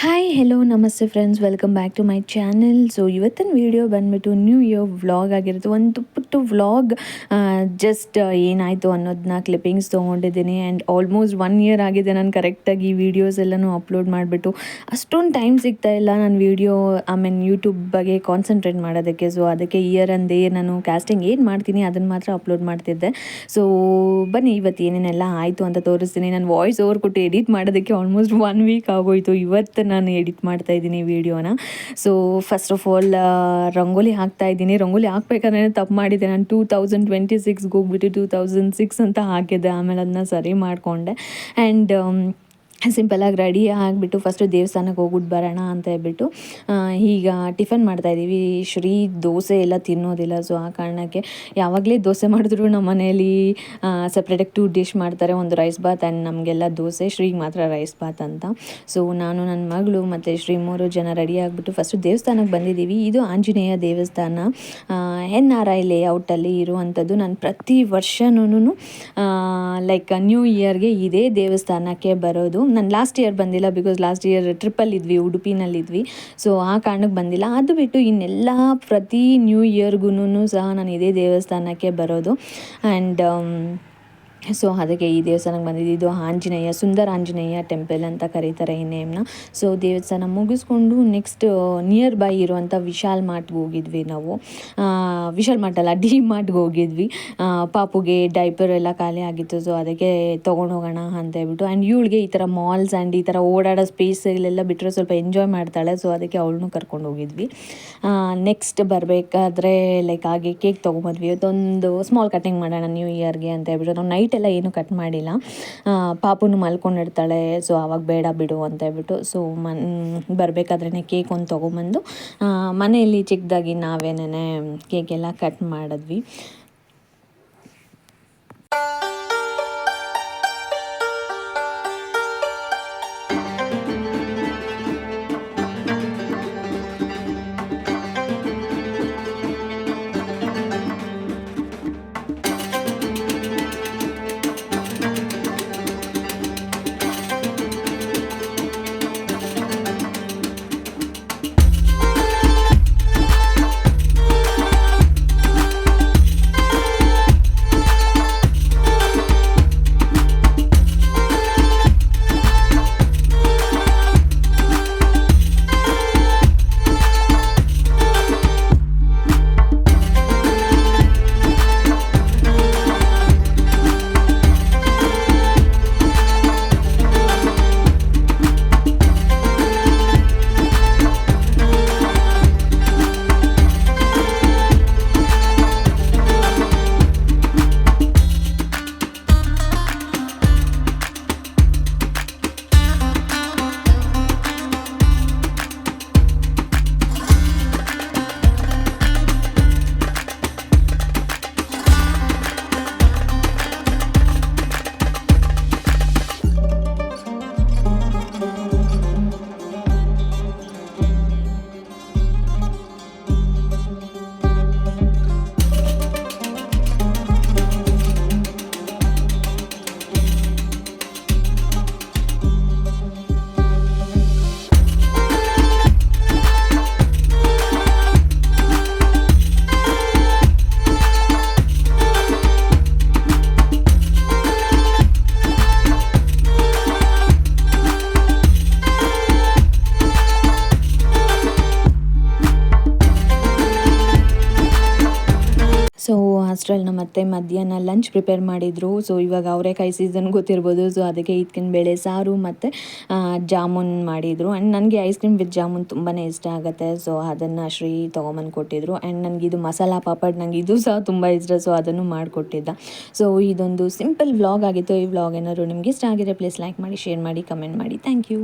Hi hello ನಮಸ್ತೆ friends, welcome back to my channel. So ಇವತ್ತಿನ video ಬಂದುಬಿಟ್ಟು new year vlog ಆಗಿರುತ್ತೆ. ಒಂದು ಪುಟ್ಟು ವ್ಲಾಗ್ ಜಸ್ಟ್ ಏನಾಯಿತು ಅನ್ನೋದನ್ನ ಕ್ಲಿಪ್ಪಿಂಗ್ಸ್ ತೊಗೊಂಡಿದ್ದೀನಿ. ಆ್ಯಂಡ್ ಆಲ್ಮೋಸ್ಟ್ 1 ಇಯರ್ ಆಗಿದೆ ನಾನು ಕರೆಕ್ಟಾಗಿ ಈ ವೀಡಿಯೋಸ್ ಎಲ್ಲನೂ ಅಪ್ಲೋಡ್ ಮಾಡಿಬಿಟ್ಟು. ಅಷ್ಟೊಂದು ಟೈಮ್ ಸಿಗ್ತಾಯಿಲ್ಲ ನಾನು ವೀಡಿಯೋ ಯೂಟ್ಯೂಬ್ ಬಗ್ಗೆ ಕಾನ್ಸಂಟ್ರೇಟ್ ಮಾಡೋದಕ್ಕೆ. ಸೊ ಅದಕ್ಕೆ ಇಯರ್ ಅಂದೇ ನಾನು ಕ್ಯಾಸ್ಟಿಂಗ್ ಏನು ಮಾಡ್ತೀನಿ ಅದನ್ನು ಮಾತ್ರ ಅಪ್ಲೋಡ್ ಮಾಡ್ತಿದ್ದೆ. ಸೊ ಬನ್ನಿ ಇವತ್ತು ಏನೇನೆಲ್ಲ ಆಯಿತು ಅಂತ ತೋರಿಸ್ತೀನಿ. ನಾನು ವಾಯ್ಸ್ ಓವರ್ ಕೊಟ್ಟು ಎಡಿಟ್ ಮಾಡೋದಕ್ಕೆ ಆಲ್ಮೋಸ್ಟ್ 1 ವೀಕ್ ಆಗೋಯಿತು. ಇವತ್ತು ನಾನು ಎಡಿಟ್ ಮಾಡ್ತಾ ಇದ್ದೀನಿ ವೀಡಿಯೋನ. So first of all rangoli ಹಾಕ್ತಾ ಇದ್ದೀನಿ. ರಂಗೋಲಿ ಹಾಕ್ಬೇಕಾದ್ರೆ ತಪ್ಪು ಮಾಡಿದ್ದೆ. ನಾನು 2026ಗೆ ಹೋಗ್ಬಿಟ್ಟು 2006 ಅಂತ ಹಾಕಿದ್ದೆ. ಆಮೇಲೆ ಅದನ್ನ ಸರಿ ಮಾಡಿಕೊಂಡೆ. ಆ್ಯಂಡ್ ಸಿಂಪಲಾಗಿ ರೆಡಿ ಆಗಿಬಿಟ್ಟು ಫಸ್ಟು ದೇವಸ್ಥಾನಕ್ಕೆ ಹೋಗ್ಬಿಟ್ಟು ಬರೋಣ ಅಂತ ಹೇಳ್ಬಿಟ್ಟು ಈಗ ಟಿಫನ್ ಮಾಡ್ತಾಯಿದ್ದೀವಿ. ಶ್ರೀ ದೋಸೆ ಎಲ್ಲ ತಿನ್ನೋದಿಲ್ಲ. ಸೊ ಆ ಕಾರಣಕ್ಕೆ ಯಾವಾಗಲೇ ದೋಸೆ ಮಾಡಿದ್ರು ನಮ್ಮ ಮನೆಯಲ್ಲಿ ಸಪ್ರೇಟಾಗಿ 2 ಡಿಶ್ ಮಾಡ್ತಾರೆ. ಒಂದು ರೈಸ್ ಬಾತ್ ಆ್ಯಂಡ್ ನಮಗೆಲ್ಲ ದೋಸೆ, ಶ್ರೀಗೆ ಮಾತ್ರ ರೈಸ್ ಬಾತ್ ಅಂತ. ಸೊ ನಾನು, ನನ್ನ ಮಗಳು ಮತ್ತು ಶ್ರೀ 3 ಜನ ರೆಡಿ ಆಗಿಬಿಟ್ಟು ಫಸ್ಟು ದೇವಸ್ಥಾನಕ್ಕೆ ಬಂದಿದ್ದೀವಿ. ಇದು ಆಂಜನೇಯ ದೇವಸ್ಥಾನ, NRI ಲೇಔಟಲ್ಲಿ ಇರುವಂಥದ್ದು. ನಾನು ಪ್ರತಿ ವರ್ಷನೂ ಲೈಕ್ ನ್ಯೂ ಇಯರ್ಗೆ ಇದೇ ದೇವಸ್ಥಾನಕ್ಕೆ ಬರೋದು. ನಾನು ಲಾಸ್ಟ್ ಇಯರ್ ಬಂದಿಲ್ಲ, ಬಿಕಾಸ್ ಲಾಸ್ಟ್ ಇಯರ್ ಟ್ರಿಪ್ಪಲ್ಲಿದ್ವಿ, ಉಡುಪಿನಲ್ಲಿದ್ವಿ. ಸೊ ಆ ಕಾರಣಕ್ಕೆ ಬಂದಿಲ್ಲ. ಅದು ಬಿಟ್ಟು ಇನ್ನೆಲ್ಲ ಪ್ರತಿ ನ್ಯೂ ಇಯರ್ಗೂ ಸಹ ನಾನು ಇದೇ ದೇವಸ್ಥಾನಕ್ಕೆ ಬರೋದು. ಆ್ಯಂಡ್ ಸೊ ಅದಕ್ಕೆ ಈ ದೇವಸ್ಥಾನಕ್ಕೆ ಬಂದಿದ್ದು. ಇದು ಆಂಜನೇಯ, ಸುಂದರ ಆಂಜನೇಯ ಟೆಂಪಲ್ ಅಂತ ಕರೀತಾರೆ ಈ ನೇಮ್ನ. ಸೊ ದೇವಸ್ಥಾನ ಮುಗಿಸ್ಕೊಂಡು ನೆಕ್ಸ್ಟ್ ನಿಯರ್ ಬೈ ಇರುವಂಥ ವಿಶಾಲ್ ಮಾರ್ಟ್ಗೆ ಹೋಗಿದ್ವಿ ನಾವು. ವಿಶಾಲ್ ಮಾರ್ಟ್ ಅಲ್ಲ, ಡಿ ಮಾರ್ಟ್ಗೆ ಹೋಗಿದ್ವಿ. ಪಾಪುಗೆ ಡೈಪರ್ ಎಲ್ಲ ಖಾಲಿ ಆಗಿತ್ತು. ಸೊ ಅದಕ್ಕೆ ತೊಗೊಂಡೋಗೋಣ ಅಂತ ಹೇಳ್ಬಿಟ್ಟು. ಆ್ಯಂಡ್ ಇವಳಿಗೆ ಈ ಥರ ಮಾಲ್ಸ್ ಆ್ಯಂಡ್ ಈ ಥರ ಓಡಾಡೋ ಸ್ಪೇಸಲ್ಲೆಲ್ಲ ಬಿಟ್ಟರೆ ಸ್ವಲ್ಪ ಎಂಜಾಯ್ ಮಾಡ್ತಾಳೆ. ಸೊ ಅದಕ್ಕೆ ಅವಳನ್ನೂ ಕರ್ಕೊಂಡು ಹೋಗಿದ್ವಿ. ನೆಕ್ಸ್ಟ್ ಬರಬೇಕಾದ್ರೆ ಲೈಕ್ ಹಾಗೆ ಕೇಕ್ ತೊಗೊಂಬಂದ್ವಿ. ಇವತ್ತೊಂದು ಸ್ಮಾಲ್ ಕಟಿಂಗ್ ಮಾಡೋಣ ನ್ಯೂ ಇಯರ್ಗೆ ಅಂತ ಹೇಳ್ಬಿಟ್ಟು. ನಾವು ನೈಟ್ ಎಲ್ಲ ಏನೂ ಕಟ್ ಮಾಡಿಲ್ಲ. ಪಾಪುನು ಮಲ್ಕೊಂಡಿರ್ತಾಳೆ. ಸೊ ಆವಾಗ ಬೇಡ ಬಿಡು ಅಂತ ಹೇಳ್ಬಿಟ್ಟು. ಸೊ ಬರಬೇಕಾದ್ರೇ ಕೇಕ್ ಒಂದು ತೊಗೊಂಬಂದು ಮನೆಯಲ್ಲಿ ಚಿಕ್ಕದಾಗಿ ನಾವೇನೇ ಕೇಕೆಲ್ಲ ಕಟ್ ಮಾಡಿದ್ವಿ. ಸೊ ಅಷ್ಟರಲ್ಲಿ ನಮ್ಮ ಅತ್ತೆ ಮಧ್ಯಾಹ್ನ ಲಂಚ್ ಪ್ರಿಪೇರ್ ಮಾಡಿದರು. ಸೊ ಇವಾಗ ಅವರೆಕಾಯಿ ಸೀಸನ್ ಗೊತ್ತಿರ್ಬೋದು. ಸೊ ಅದಕ್ಕೆ ಹಿತ್ಕಿನ ಬೇಳೆ ಸಾರು ಮತ್ತು ಜಾಮೂನ್ ಮಾಡಿದರು. ಆ್ಯಂಡ್ ನನಗೆ ಐಸ್ ಕ್ರೀಮ್ ವಿತ್ ಜಾಮೂನ್ ತುಂಬಾ ಇಷ್ಟ ಆಗುತ್ತೆ. ಸೊ ಅದನ್ನು ಶ್ರೀ ತೊಗೊಂಬಂದು ಕೊಟ್ಟಿದ್ರು. ಆ್ಯಂಡ್ ನನಗಿದು ಮಸಾಲ ಪಾಪಡ್, ನನಗೆ ಇದು ಸಹ ತುಂಬ ಇಷ್ಟ. ಸೊ ಅದನ್ನು ಮಾಡಿಕೊಟ್ಟಿದ್ದ. ಸೊ ಇದೊಂದು ಸಿಂಪಲ್ ವ್ಲಾಗ್ ಆಗಿತ್ತು. ಈ ವ್ಲಾಗ್ ಏನಾದ್ರು ನಿಮ್ಗೆ ಇಷ್ಟ ಆಗಿದ್ರೆ ಪ್ಲೀಸ್ ಲೈಕ್ ಮಾಡಿ, ಶೇರ್ ಮಾಡಿ, ಕಮೆಂಟ್ ಮಾಡಿ. Thank you.